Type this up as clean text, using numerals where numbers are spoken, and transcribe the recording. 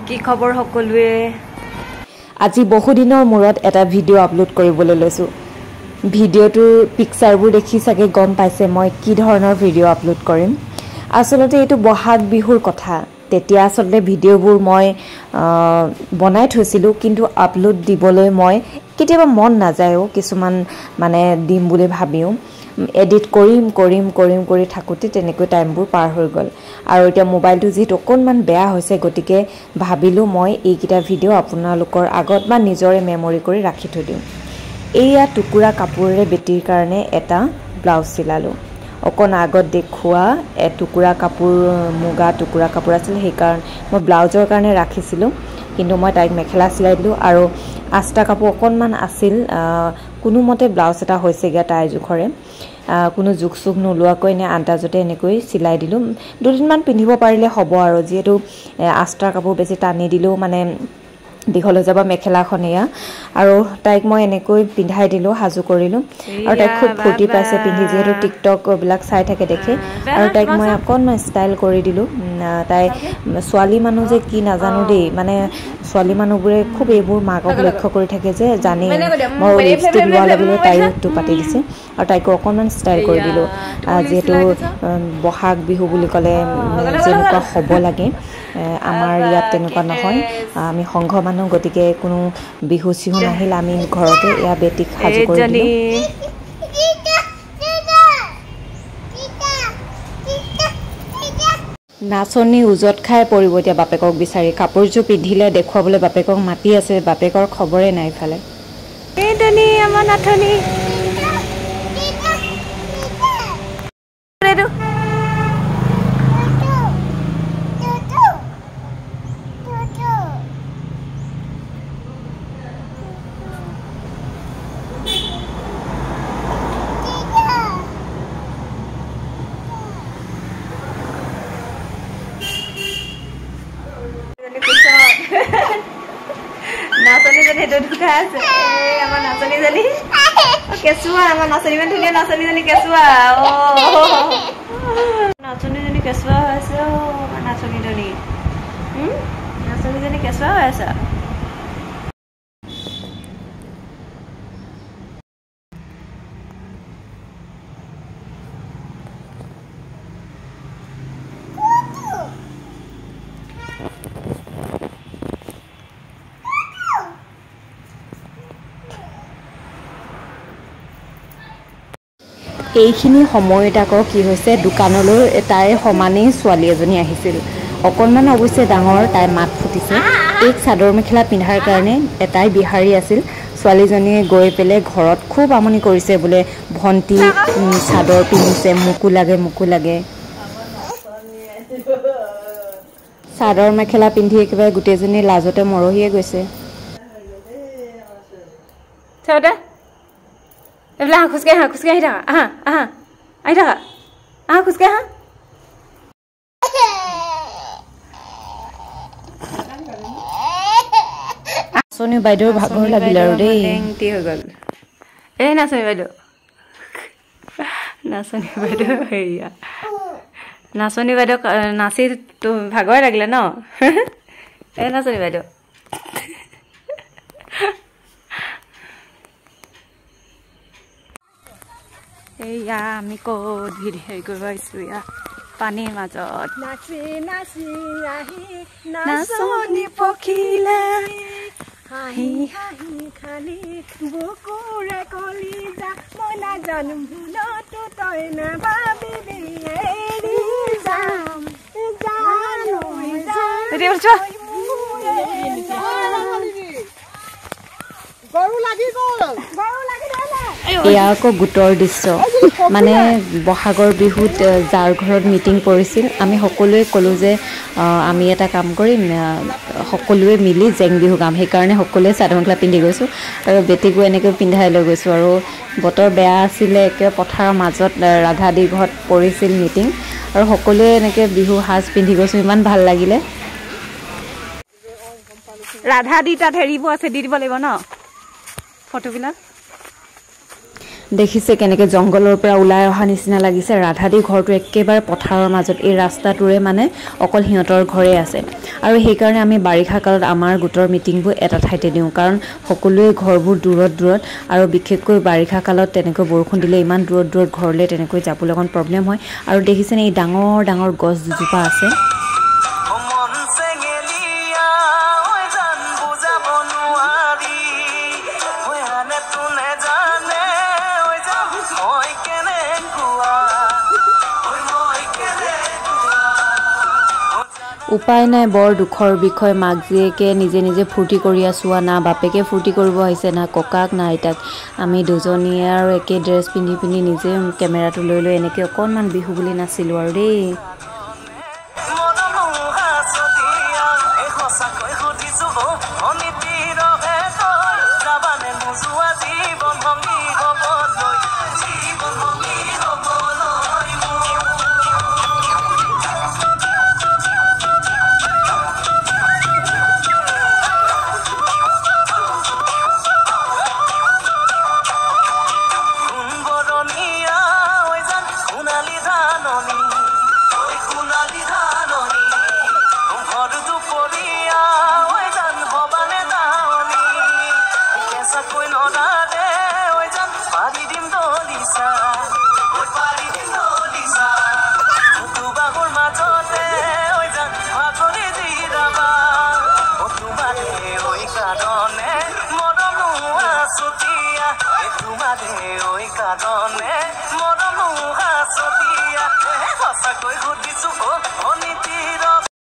কি খবৰ সকলোৱে আজি বহুদিনৰ মূৰত এটা ভিডিঅ' আপলোড কৰিবলৈ লৈছো ভিডিঅ'টো পিকচাৰবোৰ দেখি চাগে গম পাইছে মই কি ধৰণৰ ভিডিঅ' আপলোড কৰিম আসলতে এটো বহাগ বিহুৰ কথা তেতিয়া আসলতে ভিডিঅ'বোৰ মই বনাই থৈছিলো কিন্তু আপলোড দিবলৈ মই কেতিয়াবা মন নাযায়ও কিছুমান মানে দিম বুলি ভাবিও এডিট কৰিম থাকুতে তেনেকৈ টাইমবোৰ পাৰ হৈ গল আৰু এতিয়া মোবাইলটো যি অকনমান বেয়া হৈছে গতিকে ভাবিলো মই এইকিটা ভিডিঅ' আপোনালোকৰ আগত বা নিজৰে মেমৰি কৰি ৰাখি থৈ দিম এইয়া টুকুৰা কাপোৰেৰে বেটিৰ কাৰণে এটা ব্লাউজ চিলালো অকন আগত দেখুৱা টুকুৰা কাপোৰ মুগা টুকুৰা কাপোৰ আছিল সেই কাৰণ মই ব্লাউজৰ কাৰণে ৰাখিছিলো কিন্তু মই তাইক মেখেলা চিলাই দিলো আৰু আস্তা কাপোৰ অকনমান আছিল কোনোমতে ব্লাউজ এটা হৈছেগে তাই জোখৰে কোনো জুকসুক নোলোৱাকৈ নে আন্তাজতে এনেকৈ চিলাই দিলো দুদিনমান পিন্ধিব পাৰিলে হ'ব আৰু যেহেতু আস্তা কাপোৰ বেছি টানি দিলো মানে দীঘল হৈ যাব মেখেলাখনিয়া আৰু তাইক মই এনেকৈ পিন্ধাই দিলো হাজু কৰিলো আৰু তাই খুব ফূৰ্তি পাইছে পিন্ধি যেহেতু টিকটক বিলাক চাই থাকে দেখে আৰু তাইক মই অকনমান ষ্টাইল কৰি দিলো তাই ছোৱালী মানুহ যে কি নাজানো দেই মানে ছোৱালী মানুহবোৰে খুব এইবোৰ মাকক লক্ষ্য কৰি থাকে যে জানে মই লিপষ্টিক লোৱা লাগিলে তাইও তো পাতি দিছে আৰু তাইক অকনমান ষ্টাইল কৰি দিলো যেহেতু বহাগ বিহু বুলি ক'লে যেনেকুৱা হ'ব লাগে আমাৰ ইয়াত তেনেকুৱা নহয় আমি সংঘ মানুহ গতিকে কোনো বিহু চিহু নাহিল আমি ঘৰতে এয়া বেটিক সাজু কৰি দিলো নাচনি উজত খাই পৰিব এতিয়া বাপেকক বিচাৰি কাপোৰযোৰ পিন্ধিলে দেখুৱাবলৈ বাপেকক মাতি আছে বাপেকৰ খবৰে নাই ফালে এই দনি আমাৰ নাথনি নাচনি জনী হেতু দুটা আছে আমাৰ নাচনি জনী কেচুৱা আমাৰ নাচনি মান ধুনীয়া নাচনি জনী কেচুৱা নাচনি জনী কেচুৱা আছে আমাৰ নাচনি জনী কেচুৱা আছে এইখিনি সময়ত আকৌ কি হৈছে দোকানলৈ তাই সমানেই ছোৱালী এজনী আহিছিল অকনমান অৱশ্যে ডাঙৰ তাই মাত ফুটিছে এক চাদৰ মেখেলা পিন্ধাৰ কাৰণে এটাই বিহাৰী আছিল ছোৱালীজনীয়ে গৈ পেলে ঘৰত খুব আমনি কৰিছে বোলে ভন্টি চাদৰ পিন্ধিছে মুকু লাগে চাদৰ মেখেলা পিন্ধি একেবাৰে গোটেইজনী লাজতে মৰহিয়ে গৈছে চাওদা এবলা খুসকে আহি থাকা আহি থাকা খুসকে নাচনী বাইদেউৰ ভাগৰ লাগিল আৰু দেই টেংটি হৈ গ'ল এই নাচনী বাইদেউ হেৰিয়া নাচনী বাইদেউ নাচি তো ভাগৰ লাগিলে ন এই নাচনী বাইদেউ এইয়া আমি ক'ত হেৰি কৰিব আহিছোঁ ইয়াত পানীৰ মাজত নাচি নাচি আহি নাচনী পখিলা হাঁহি হাঁহি খালি বুকুৰে কলিজা মই নাজানো ভুলতো তই নাভাবিবি এৰি যাম গৰু লাগি গ'ল এয়া আকৌ গোটৰ দৃশ্য মানে বহাগৰ বিহুত যাৰ ঘৰত মিটিং পৰিছিল আমি সকলোৱে ক'লো যে আমি এটা কাম কৰিম সকলোৱে মিলি জেং বিহু গাম সেইকাৰণে সকলোৱে চাদৰ মেখেলা পিন্ধি গৈছোঁ আৰু বেটিকো এনেকৈ পিন্ধাই লৈ গৈছোঁ আৰু বতৰ বেয়া আছিলে একে পথাৰৰ মাজত ৰাধাদি ঘৰত পৰিছিল মিটিং আৰু সকলোৱে এনেকৈ বিহু সাজ পিন্ধি গৈছোঁ ইমান ভাল লাগিলে ৰাধা দি তাত হেৰিবোৰ আছে দি দিব লাগিব ন ফটোবিলাক দেখিছে কেনেকৈ জংঘলৰ পৰা ওলাই অহা নিচিনা লাগিছে ৰাধাদী ঘৰটো একেবাৰে পথাৰৰ মাজত এই ৰাস্তাটোৰে মানে অকল সিহঁতৰ ঘৰে আছে আৰু সেইকাৰণে আমি বাৰিষা কালত আমাৰ গোটৰ মিটিংবোৰ এটা ঠাইতে দিওঁ কাৰণ সকলোৱে ঘৰবোৰ দূৰত আৰু বিশেষকৈ বাৰিষা কালত তেনেকৈ বৰষুণ দিলে ইমান দূৰত ঘৰলৈ তেনেকৈ যাবলৈ অকণ প্ৰব্লেম হয় আৰু দেখিছেনে এই ডাঙৰ গছ দুজোপা আছে উপায় নাই বৰ দুখৰ বিষয় মাক জীয়েকে নিজে ফূৰ্তি কৰি আছোঁ না বাপেকে ফূৰ্তি কৰিব আহিছে না ককাক না আইতাক আমি দুজনীয়ে আৰু একে ড্ৰেছ পিন্ধি নিজে কেমেৰাটো লৈ এনেকৈ অকণমান বিহু বুলি নাছিলোঁ আৰু দেই Oi,